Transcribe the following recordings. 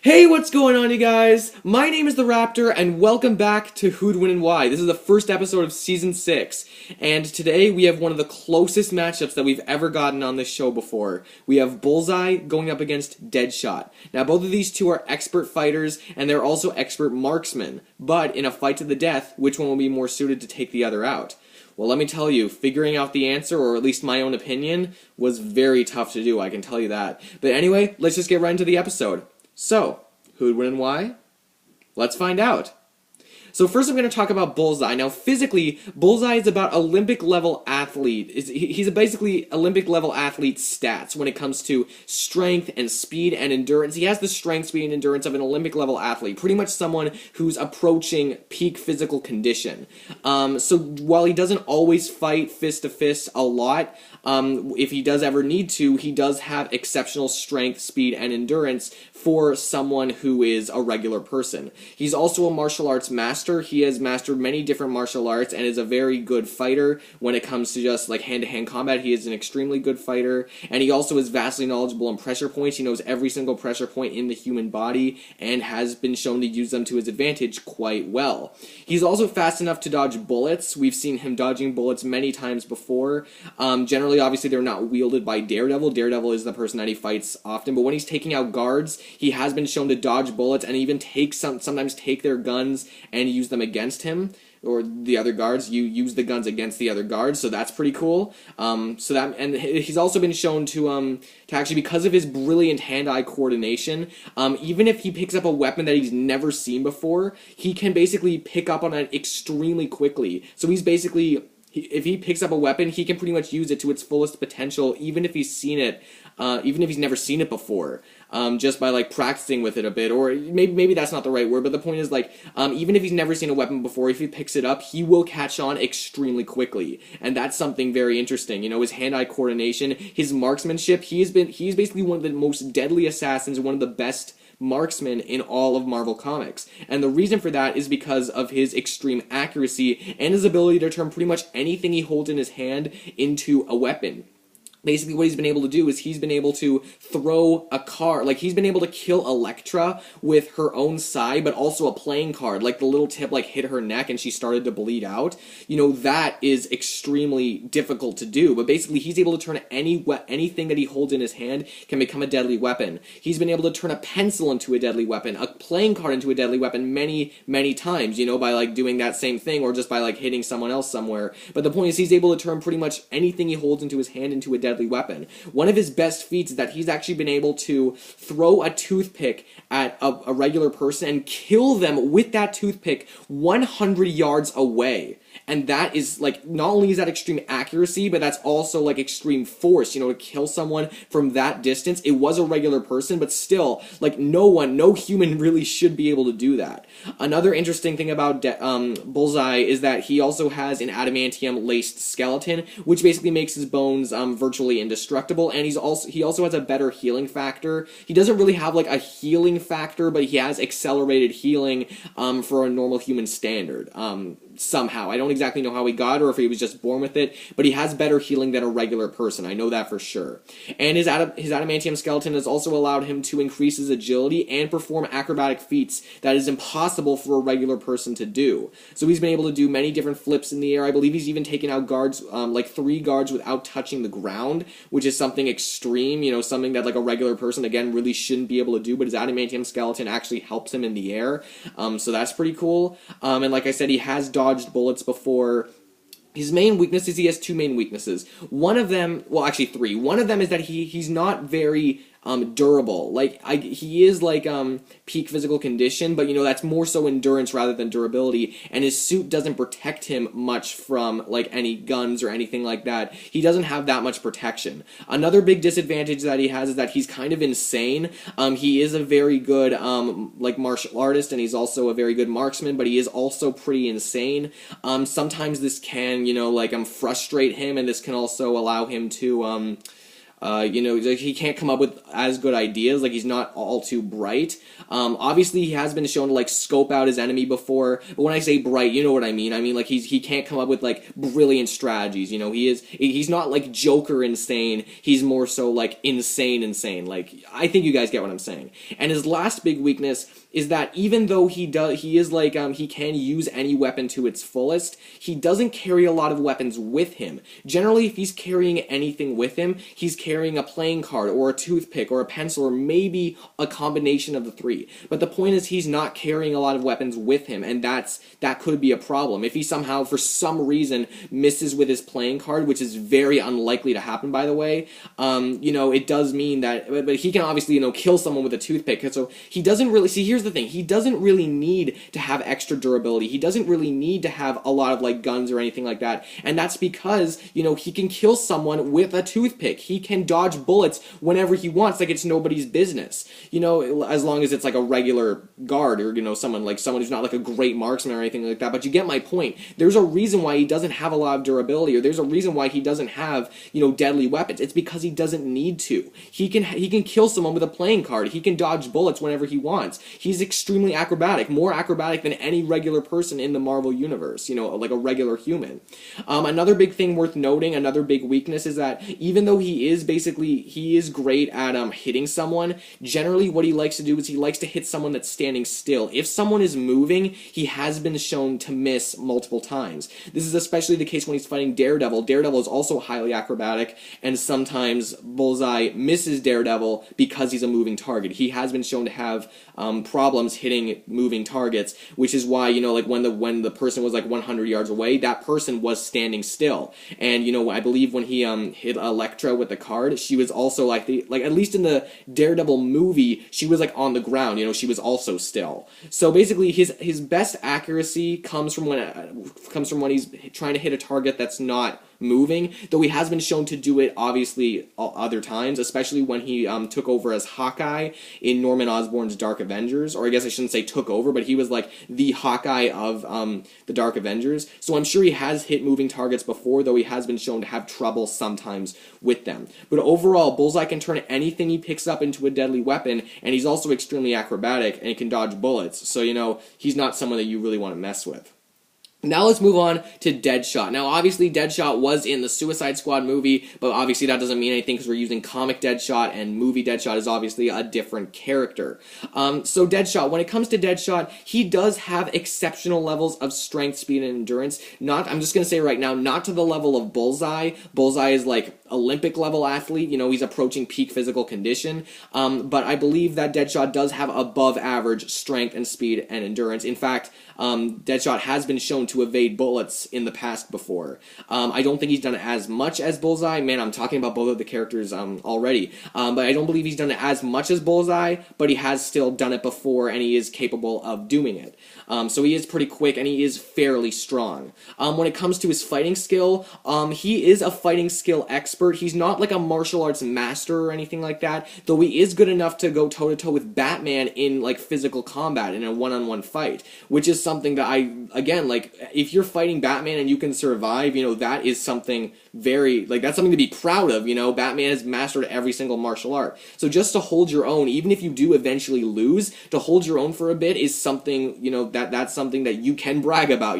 Hey, what's going on, you guys? My name is the Raptor, and welcome back to Who'd Win and Why. This is the first episode of Season 6, and today we have one of the closest matchups that we've ever gotten on this show before. We have Bullseye going up against Deadshot. Now, both of these two are expert fighters, and they're also expert marksmen, but in a fight to the death, which one will be more suited to take the other out? Well, let me tell you, figuring out the answer, or at least my own opinion, was very tough to do, I can tell you that. But anyway, let's just get right into the episode. So, who'd win and why? Let's find out. So first I'm going to talk about Bullseye. Now physically, Bullseye is about Olympic level athlete. He's basically Olympic level athlete stats when it comes to strength and speed and endurance. He has the strength, speed, and endurance of an Olympic level athlete. Pretty much someone who's approaching peak physical condition. So while he doesn't always fight fist to fist a lot, if he does ever need to, he does have exceptional strength, speed, and endurance for someone who is a regular person. He's also a martial arts master. He has mastered many different martial arts and is a very good fighter when it comes to just like hand-to-hand combat. He is an extremely good fighter, and he also is vastly knowledgeable on pressure points. He knows every single pressure point in the human body and has been shown to use them to his advantage quite well. He's also fast enough to dodge bullets. We've seen him dodging bullets many times before. Generally, obviously, they're not wielded by Daredevil. Daredevil is the person that he fights often, but when he's taking out guards, he has been shown to dodge bullets and even sometimes take their guns and use them against him, or the other guards. You use the guns against the other guards, so that's pretty cool. And he's also been shown to actually, because of his brilliant hand-eye coordination, even if he picks up a weapon that he's never seen before, he can basically pick up on it extremely quickly. So he's basically, if he picks up a weapon, he can pretty much use it to its fullest potential, even if he's seen it, even if he's never seen it before, just by like practicing with it a bit. Or maybe that's not the right word, but the point is, like, even if he's never seen a weapon before, if he picks it up, he will catch on extremely quickly, and that's something very interesting. You know, his hand-eye coordination, his marksmanship. He's basically one of the most deadly assassins, one of the best marksman in all of Marvel Comics. And the reason for that is because of his extreme accuracy and his ability to turn pretty much anything he holds in his hand into a weapon. Basically, what he's been able to do is he's been able to throw a card, like he's been able to kill Elektra with her own sai, but also a playing card, like the little tip like hit her neck and she started to bleed out. You know, that is extremely difficult to do, but basically he's able to turn anything that he holds in his hand can become a deadly weapon. He's been able to turn a pencil into a deadly weapon, a playing card into a deadly weapon many times, you know, by like doing that same thing or just by like hitting someone else somewhere. But the point is he's able to turn pretty much anything he holds into his hand into a deadly weapon. One of his best feats is that he's actually been able to throw a toothpick at a regular person and kill them with that toothpick 100 yards away. And that is, like, not only is that extreme accuracy, but that's also, like, extreme force, you know, to kill someone from that distance. It was a regular person, but still, like, no human really should be able to do that. Another interesting thing about Bullseye is that he also has an adamantium-laced skeleton, which basically makes his bones virtually indestructible, and he also has a better healing factor. He doesn't really have, like, a healing factor, but he has accelerated healing for a normal human standard. Somehow. I don't exactly know how he got it or if he was just born with it, but he has better healing than a regular person. I know that for sure. And his adamantium skeleton has also allowed him to increase his agility and perform acrobatic feats that is impossible for a regular person to do. So he's been able to do many different flips in the air. I believe he's even taken out guards, like 3 guards without touching the ground, which is something extreme, you know, something that like a regular person, again, really shouldn't be able to do, but his adamantium skeleton actually helps him in the air. So that's pretty cool. And like I said, he has dodged bullets before. His main weakness is he has 2 main weaknesses. One of them, well, actually 3. One of them is that he's not very durable. Like, he is like peak physical condition, but you know, that's more so endurance rather than durability, and his suit doesn't protect him much from like any guns or anything like that. He doesn't have that much protection. Another big disadvantage that he has is that he's kind of insane. He is a very good like martial artist, and he's also a very good marksman, but he is also pretty insane. Sometimes this can, you know, like frustrate him, and this can also allow him to Like he can't come up with as good ideas. Like he's not all too bright. Obviously he has been shown to like scope out his enemy before, but when I say bright, you know what I mean. I mean like he can't come up with like brilliant strategies. He's not like Joker insane. He's more so like insane. Like I think you guys get what I'm saying. And his last big weakness is that even though he can use any weapon to its fullest, he doesn't carry a lot of weapons with him. Generally, if he's carrying anything with him, he's carrying a playing card or a toothpick or a pencil or maybe a combination of the three. But the point is he's not carrying a lot of weapons with him, and that could be a problem. If he somehow, for some reason, misses with his playing card, which is very unlikely to happen, by the way, it does mean that, but he can obviously, kill someone with a toothpick. So he doesn't really, see, here's the thing, he doesn't really need to have extra durability. He doesn't really need to have a lot of like guns or anything like that, and that's because, he can kill someone with a toothpick. He can dodge bullets whenever he wants, like it's nobody's business, as long as it's like a regular guard or, someone who's not like a great marksman or anything like that. But you get my point. There's a reason why he doesn't have a lot of durability, or there's a reason why he doesn't have, deadly weapons. It's because he doesn't need to. He can kill someone with a playing card. He can dodge bullets whenever he wants. He's extremely acrobatic, more acrobatic than any regular person in the Marvel universe, like a regular human. Another big thing worth noting, another big weakness, is that even though he is great at hitting someone, generally what he likes to do is he likes to hit someone that's standing still. If someone is moving, he has been shown to miss multiple times. This is especially the case when he's fighting Daredevil. Daredevil is also highly acrobatic, and sometimes Bullseye misses Daredevil because he's a moving target. He has been shown to have problems hitting moving targets, which is why, like when the person was like 100 yards away, that person was standing still. And, I believe when he hit Elektra with the card, she was also like at least in the Daredevil movie, she was like on the ground, she was also still. So basically his best accuracy comes from when he's trying to hit a target that's not moving, though he has been shown to do it obviously other times, especially when he took over as Hawkeye in Norman Osborn's Dark Avengers, or I guess I shouldn't say took over, but he was like the Hawkeye of the Dark Avengers, so I'm sure he has hit moving targets before, though he has been shown to have trouble sometimes with them. But overall, Bullseye can turn anything he picks up into a deadly weapon, and he's also extremely acrobatic, and he can dodge bullets, so he's not someone that you really want to mess with. Now let's move on to Deadshot. Now obviously Deadshot was in the Suicide Squad movie, but obviously that doesn't mean anything because we're using comic Deadshot, and movie Deadshot is obviously a different character. So Deadshot, when it comes to Deadshot, he does have exceptional levels of strength, speed, and endurance. I'm just going to say right now, not to the level of Bullseye. Bullseye is like Olympic level athlete, he's approaching peak physical condition, but I believe that Deadshot does have above average strength and speed and endurance. In fact, Deadshot has been shown to evade bullets in the past before. I don't think he's done it as much as Bullseye. Man, I'm talking about both of the characters already. But I don't believe he's done it as much as Bullseye, but he has still done it before, and he is capable of doing it. So he is pretty quick, and he is fairly strong. When it comes to his fighting skill, he is a fighting skill expert. He's not like a martial arts master or anything like that, though he is good enough to go toe-to-toe with Batman in like physical combat in a one-on-one fight, which is something that if you're fighting Batman and you can survive, that is something that's something to be proud of. Batman has mastered every single martial art. So just to hold your own, even if you do eventually lose, to hold your own for a bit is something, that's something that you can brag about.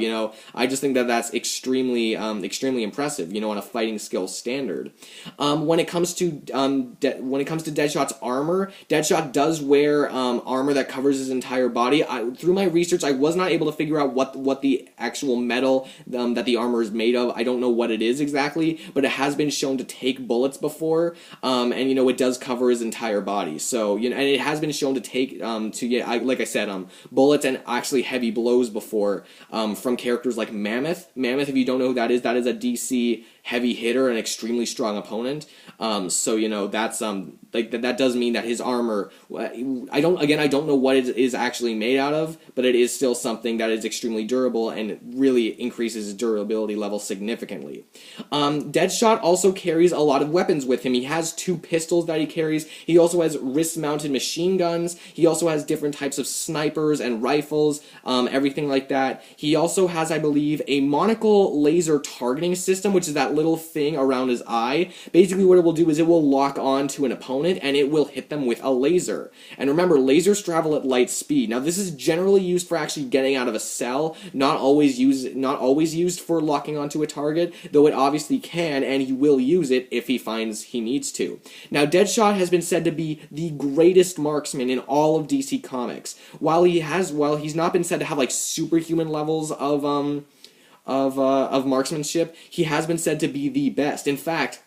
I just think that that's extremely impressive, on a fighting skill standard. When it comes to Deadshot's armor, Deadshot does wear armor that covers his entire body. Through my research, I was not able to figure out what the actual metal that the armor is made of. I don't know what it is exactly, but it has been shown to take bullets before, and it does cover his entire body. So and it has been shown to take like I said, bullets and actually heavy blows before, from characters like Mammoth. Mammoth, if you don't know who that is a DC heavy hitter, an extremely strong opponent. So that's that does mean that his armor, I don't know what it is actually made out of, but it is still something that is extremely durable and really increases his durability level significantly. Deadshot also carries a lot of weapons with him. He has 2 pistols that he carries. He also has wrist-mounted machine guns. He also has different types of snipers and rifles, everything like that. He also has, I believe, a monocle laser targeting system, which is that little thing around his eye. Basically what it will do is it will lock on to an opponent and it will hit them with a laser. And remember, lasers travel at light speed. Now this is generally used for actually getting out of a cell, not always used for locking onto a target, though it obviously can, and he will use it if he finds he needs to. Now Deadshot has been said to be the greatest marksman in all of DC Comics. While he's not been said to have like superhuman levels of marksmanship, he has been said to be the best. In fact,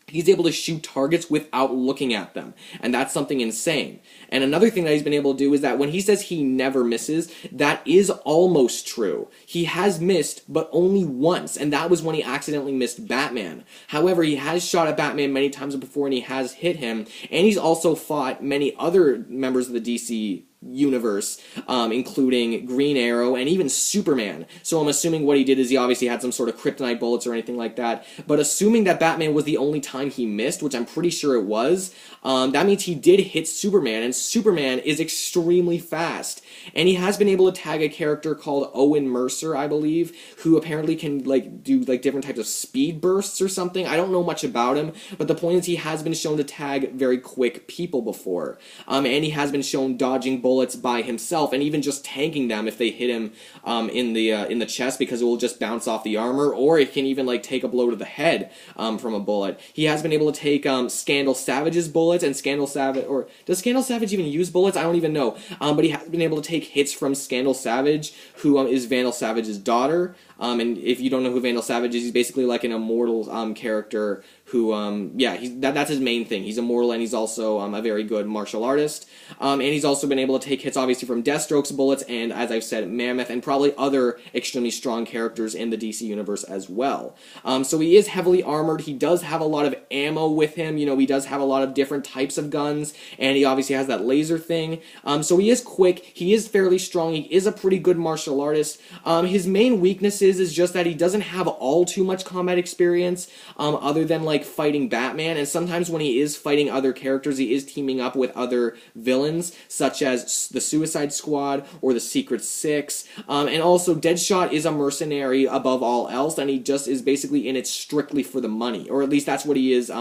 he's able to shoot targets without looking at them, and that's something insane. And another thing that he's been able to do is that when he says he never misses, that is almost true. He has missed, but only once, and that was when he accidentally missed Batman. However, he has shot at Batman many times before, and he has hit him, and he's also fought many other members of the DC universe, including Green Arrow and even Superman. So I'm assuming what he did is he obviously had some sort of kryptonite bullets or anything like that, but assuming that Batman was the only time he missed, which I'm pretty sure it was, that means he did hit Superman, and Superman is extremely fast. And he has been able to tag a character called Owen Mercer, I believe, who apparently can do different types of speed bursts or something. I don't know much about him, but the point is he has been shown to tag very quick people before. And he has been shown dodging bullets by himself, and even just tanking them if they hit him in the chest, because it will just bounce off the armor, or it can even take a blow to the head from a bullet. He has been able to take Scandal Savage's bullets, and Scandal Savage, or does Scandal Savage even use bullets? I don't even know. But he has been able to take hits from Scandal Savage, who is Vandal Savage's daughter. And if you don't know who Vandal Savage is, he's basically like an immortal character who, that's his main thing. He's immortal, and he's also a very good martial artist. And he's also been able to take hits, obviously, from Deathstroke's bullets, and, as I've said, Mammoth, and probably other extremely strong characters in the DC Universe as well. So he is heavily armored. He does have a lot of ammo with him. He does have a lot of different types of guns, and he obviously has that laser thing. So he is quick. He is fairly strong. He is a pretty good martial artist. His main weaknesses is just that he doesn't have all too much combat experience, other than fighting Batman, and sometimes when he is fighting other characters, he is teaming up with other villains, such as the Suicide Squad or the Secret Six, and also Deadshot is a mercenary above all else, and he just is basically in it strictly for the money, or at least that's what he is,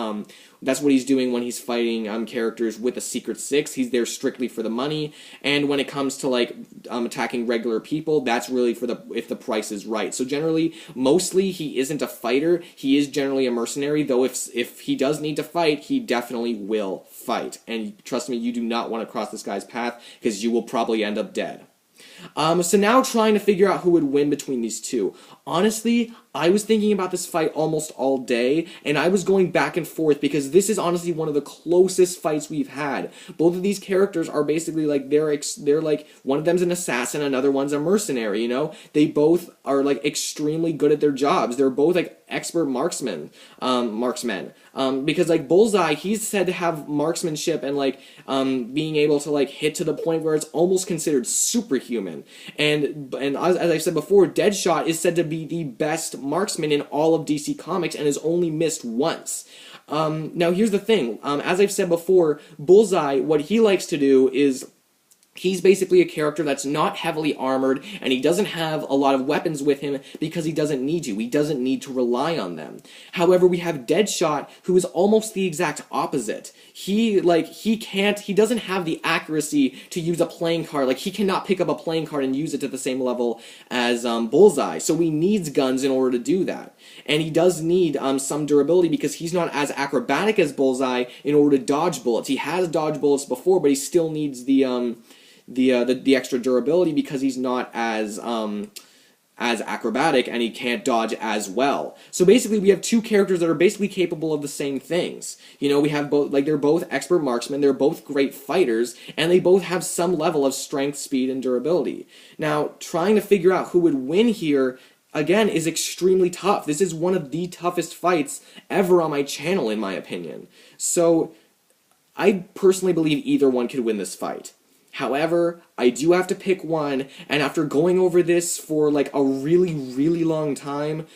that's what he's doing when he's fighting characters with the Secret Six. He's there strictly for the money, and when it comes to attacking regular people, that's really for if the price is right. So generally, mostly he isn't a fighter. He is generally a mercenary, though if he does need to fight, he definitely will fight. And trust me, you do not want to cross this guy's path, because you will probably end up dead. So now trying to figure out who would win between these two. Honestly, I was thinking about this fight almost all day, and I was going back and forth, because this is honestly one of the closest fights we've had. Both of these characters are basically they're one of them's an assassin, another one's a mercenary, They both are extremely good at their jobs. They're both expert marksmen. Because Bullseye, he's said to have marksmanship and being able to hit to the point where it's almost considered superhuman. And as I said before, Deadshot is said to be the best marksman in all of DC Comics and has only missed once. Now here's the thing, as I've said before, Bullseye, what he likes to do is he's basically a character that's not heavily armored, and he doesn't have a lot of weapons with him because he doesn't need to. He doesn't need to rely on them. However, we have Deadshot, who is almost the exact opposite. He doesn't have the accuracy to use a playing card. He cannot pick up a playing card and use it to the same level as Bullseye. So he needs guns in order to do that. And he does need some durability, because he's not as acrobatic as Bullseye in order to dodge bullets. He has dodged bullets before, but he still needs the extra durability, because he's not as acrobatic, and he can't dodge as well. So basically, we have two characters that are basically capable of the same things. We have both, they're both expert marksmen, they're both great fighters, and they both have some level of strength, speed, and durability. Now, trying to figure out who would win here, again, is extremely tough. This is one of the toughest fights ever on my channel, in my opinion. So, I personally believe either one could win this fight. However, I do have to pick one, and after going over this for a really, really long time,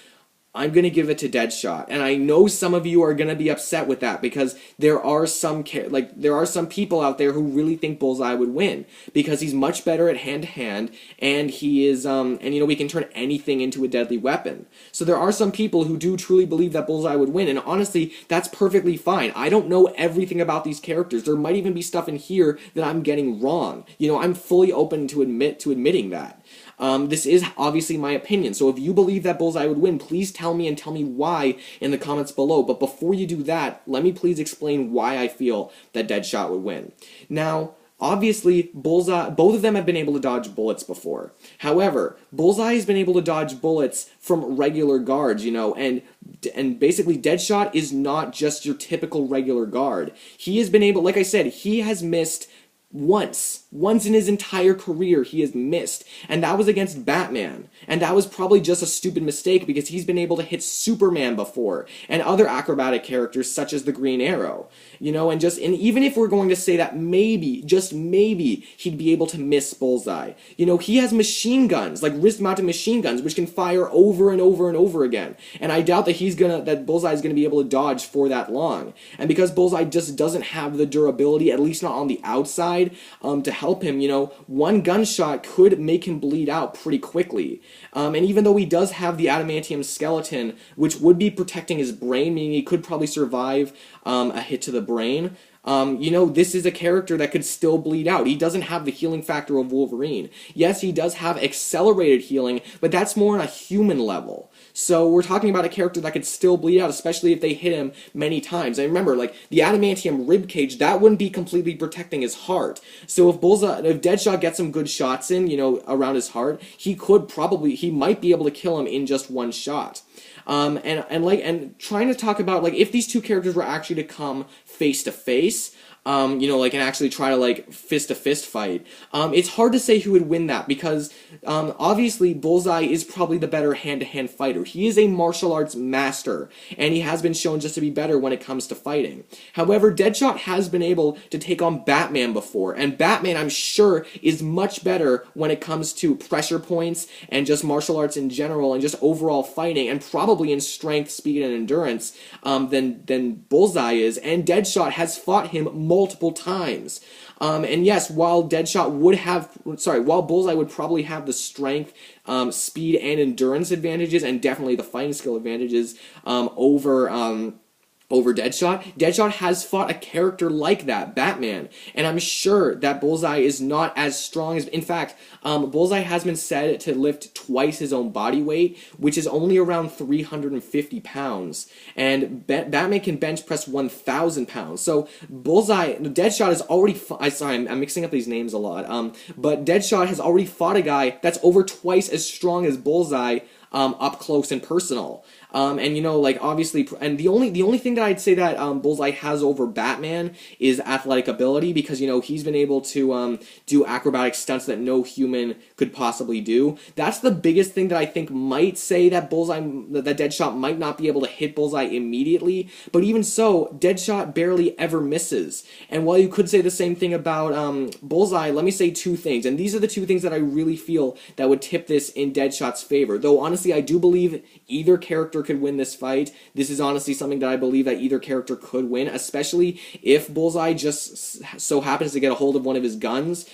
I'm going to give it to Deadshot. And I know some of you are going to be upset with that because there are some people out there who really think Bullseye would win because he's much better at hand to hand, and he is we can turn anything into a deadly weapon. So there are some people who do truly believe that Bullseye would win, and honestly, that's perfectly fine. I don't know everything about these characters. There might even be stuff in here that I'm getting wrong. I'm fully open to admitting that. This is obviously my opinion, so if you believe that Bullseye would win, please tell me and tell me why in the comments below. But before you do that, let me please explain why I feel that Deadshot would win. Now, obviously, Bullseye, both of them have been able to dodge bullets before. However, Bullseye has been able to dodge bullets from regular guards, and basically Deadshot is not just your typical regular guard. He has been able, like I said, he has missed once in his entire career he has missed, and that was against Batman, and that was probably just a stupid mistake because he's been able to hit Superman before and other acrobatic characters such as the Green Arrow, and even if we're going to say that maybe, just maybe, he'd be able to miss Bullseye, he has machine guns, like wrist-mounted machine guns, which can fire over and over and over again, and I doubt that Bullseye is gonna be able to dodge for that long, and because Bullseye just doesn't have the durability, at least not on the outside, to help him, one gunshot could make him bleed out pretty quickly. And even though he does have the adamantium skeleton, which would be protecting his brain, meaning he could probably survive a hit to the brain, this is a character that could still bleed out. He doesn't have the healing factor of Wolverine. Yes, he does have accelerated healing, but that's more on a human level. So we're talking about a character that could still bleed out, especially if they hit him many times. And remember, like, the adamantium ribcage, that wouldn't be completely protecting his heart. So if Deadshot gets some good shots in, around his heart, he might be able to kill him in just one shot. And trying to talk about, like, if these two characters were actually to come face to face, and actually try to, fist-to-fist fight. It's hard to say who would win that because, obviously, Bullseye is probably the better hand-to-hand fighter. He is a martial arts master, and he has been shown just to be better when it comes to fighting. However, Deadshot has been able to take on Batman before, and Batman, I'm sure, is much better when it comes to pressure points and just martial arts in general and just overall fighting, and probably in strength, speed, and endurance, than Bullseye is, and Deadshot has fought him multiple times. And yes, while Bullseye would probably have the strength, speed, and endurance advantages, and definitely the fighting skill advantages over Deadshot, Deadshot has fought a character like that, Batman, and I'm sure that Bullseye is not as strong as, in fact, Bullseye has been said to lift twice his own body weight, which is only around 350 pounds, and Batman can bench press 1,000 pounds, so Deadshot has already I'm mixing up these names a lot, but Deadshot has already fought a guy that's over twice as strong as Bullseye, up close and personal. Obviously, and the only thing that I'd say that Bullseye has over Batman is athletic ability, because he's been able to do acrobatic stunts that no human could possibly do. That's the biggest thing that I think might say that Deadshot might not be able to hit Bullseye immediately. But even so, Deadshot barely ever misses. And while you could say the same thing about Bullseye, let me say two things, and these are the two things that I really feel that would tip this in Deadshot's favor. Though honestly, I do believe either character could win this fight. This is honestly something that I believe that either character could win, especially if Bullseye just so happens to get a hold of one of his guns,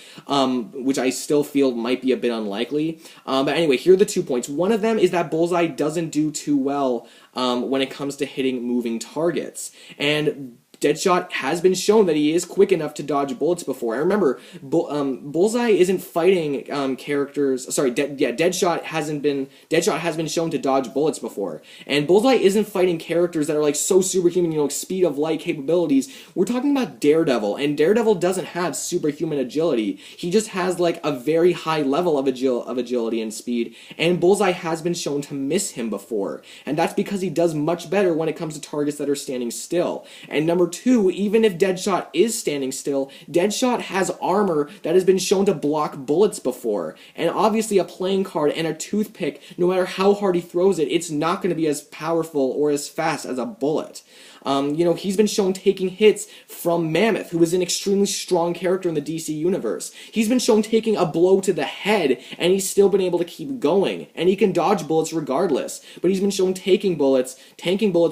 which I still feel might be a bit unlikely. But anyway, here are the 2 points. One of them is that Bullseye doesn't do too well when it comes to hitting moving targets. And Deadshot has been shown that he is quick enough to dodge bullets before. I remember, Bullseye isn't fighting characters. Sorry, Deadshot has been shown to dodge bullets before, and Bullseye isn't fighting characters that are like so superhuman, speed of light capabilities. We're talking about Daredevil, and Daredevil doesn't have superhuman agility. He just has like a very high level of agility and speed, and Bullseye has been shown to miss him before, and that's because he does much better when it comes to targets that are standing still. And number two, even if Deadshot is standing still, Deadshot has armor that has been shown to block bullets before. And obviously a playing card and a toothpick, no matter how hard he throws it, it's not going to be as powerful or as fast as a bullet. He's been shown taking hits from Mammoth, who is an extremely strong character in the DC universe. He's been shown taking a blow to the head, and he's still been able to keep going. And he can dodge bullets regardless. But he's been shown tanking bullets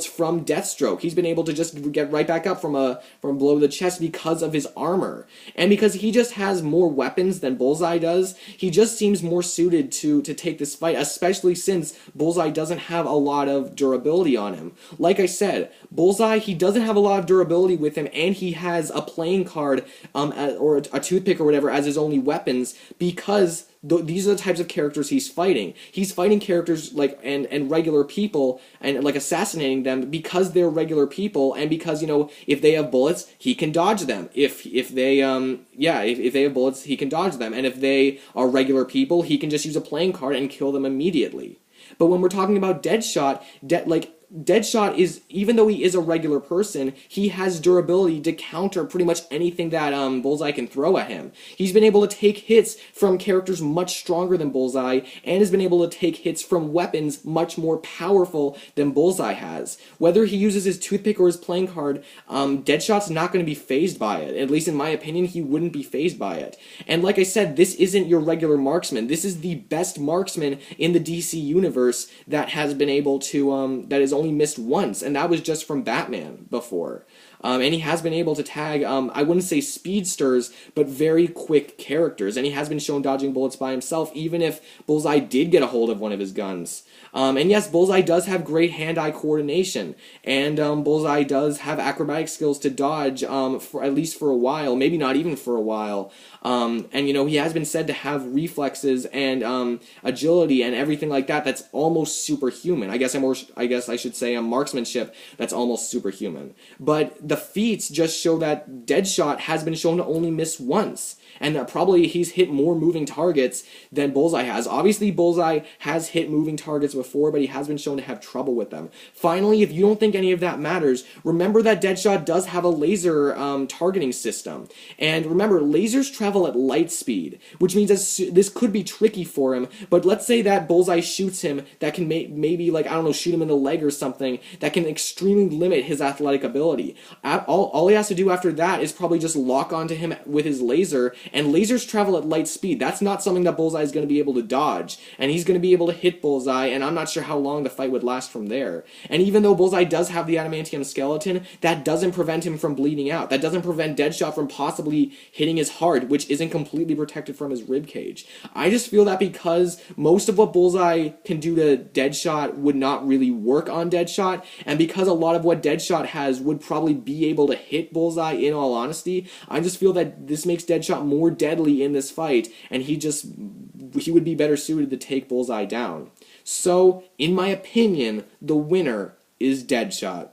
from Deathstroke. He's been able to just get right back up from a blow to the chest because of his armor. And because he just has more weapons than Bullseye does, he just seems more suited to take this fight, especially since Bullseye doesn't have a lot of durability on him. Like I said, Bullseye, he doesn't have a lot of durability with him, and he has a playing card or a toothpick or whatever as his only weapons, because these are the types of characters he's fighting. He's fighting characters like and regular people and like assassinating them because they're regular people, and because if they have bullets, he can dodge them. If they have bullets, he can dodge them, and if they are regular people, he can just use a playing card and kill them immediately. But when we're talking about Deadshot, Deadshot is, even though he is a regular person, he has durability to counter pretty much anything that Bullseye can throw at him. He's been able to take hits from characters much stronger than Bullseye, and has been able to take hits from weapons much more powerful than Bullseye has. Whether he uses his toothpick or his playing card, Deadshot's not going to be fazed by it. At least in my opinion, he wouldn't be fazed by it. And like I said, this isn't your regular marksman. This is the best marksman in the DC universe that has been able to, that is only missed once, and that was just from Batman before. And he has been able to tag, I wouldn't say speedsters, but very quick characters, and he has been shown dodging bullets by himself, even if Bullseye did get a hold of one of his guns. And yes, Bullseye does have great hand-eye coordination, and Bullseye does have acrobatic skills to dodge, for at least for a while, maybe not even for a while. And he has been said to have reflexes and agility and everything like that that's almost superhuman. I guess I should say marksmanship that's almost superhuman. But the feats just show that Deadshot has been shown to only miss once, and that probably he's hit more moving targets than Bullseye has. Obviously, Bullseye has hit moving targets before, but he has been shown to have trouble with them. Finally, if you don't think any of that matters, remember that Deadshot does have a laser targeting system. And remember, lasers travel at light speed, which means this could be tricky for him, but let's say that Bullseye shoots him, that can maybe, like, I don't know, shoot him in the leg or something, that can extremely limit his athletic ability. All he has to do after that is probably just lock onto him with his laser, and lasers travel at light speed. That's not something that Bullseye is going to be able to dodge, and he's going to be able to hit Bullseye, and I'm not sure how long the fight would last from there. And even though Bullseye does have the adamantium skeleton, that doesn't prevent him from bleeding out. That doesn't prevent Deadshot from possibly hitting his heart, which isn't completely protected from his ribcage. I just feel that because most of what Bullseye can do to Deadshot would not really work on Deadshot, and because a lot of what Deadshot has would probably be able to hit Bullseye, in all honesty, I just feel that this makes Deadshot more deadly in this fight, and he would be better suited to take Bullseye down. So, in my opinion, the winner is Deadshot.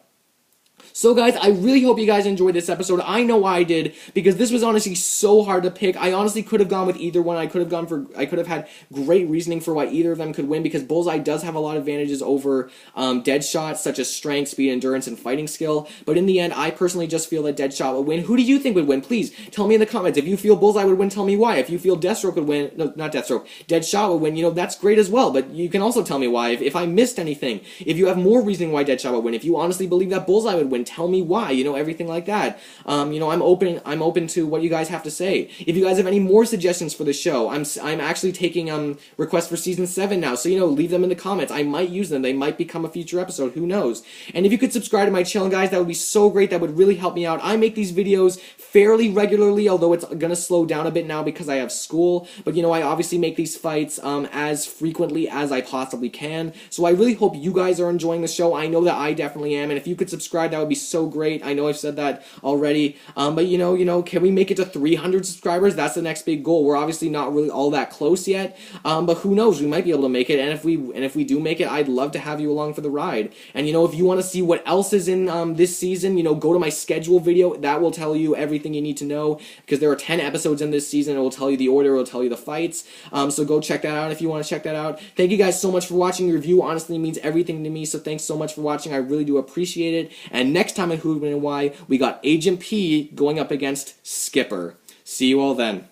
So guys, I really hope you guys enjoyed this episode. I know I did, because this was honestly so hard to pick. I honestly could have gone with either one. I could have had great reasoning for why either of them could win, because Bullseye does have a lot of advantages over Deadshot, such as strength, speed, endurance, and fighting skill. But in the end, I personally just feel that Deadshot would win. Who do you think would win? Please tell me in the comments. If you feel Bullseye would win, tell me why. If you feel Deathstroke would win, no, not Deathstroke, Deadshot would win, that's great as well. But you can also tell me why. If I missed anything, if you have more reasoning why Deadshot would win, if you honestly believe that Bullseye would win, tell me why. Everything like that. I'm open to what you guys have to say. If you guys have any more suggestions for the show, I'm actually taking requests for season 7 now, so leave them in the comments. I might use them. They might become a future episode. Who knows? And if you could subscribe to my channel, guys, that would be so great. That would really help me out. I make these videos fairly regularly, although it's gonna slow down a bit now because I have school. But I obviously make these fights as frequently as I possibly can. So I really hope you guys are enjoying the show. I know that I definitely am. And if you could subscribe, that would be so great. I know I've said that already, but can we make it to 300 subscribers? That's the next big goal. We're obviously not really all that close yet, but who knows? We might be able to make it, and if we do make it, I'd love to have you along for the ride. And if you want to see what else is in this season, go to my schedule video. That will tell you everything you need to know, because there are 10 episodes in this season. It will tell you the order. It will tell you the fights. So go check that out if you want to check that out. Thank you guys so much for watching. Your review honestly means everything to me. So thanks so much for watching. I really do appreciate it. And next time in Who Would Win and Why, we got Agent P going up against Skipper. See you all then.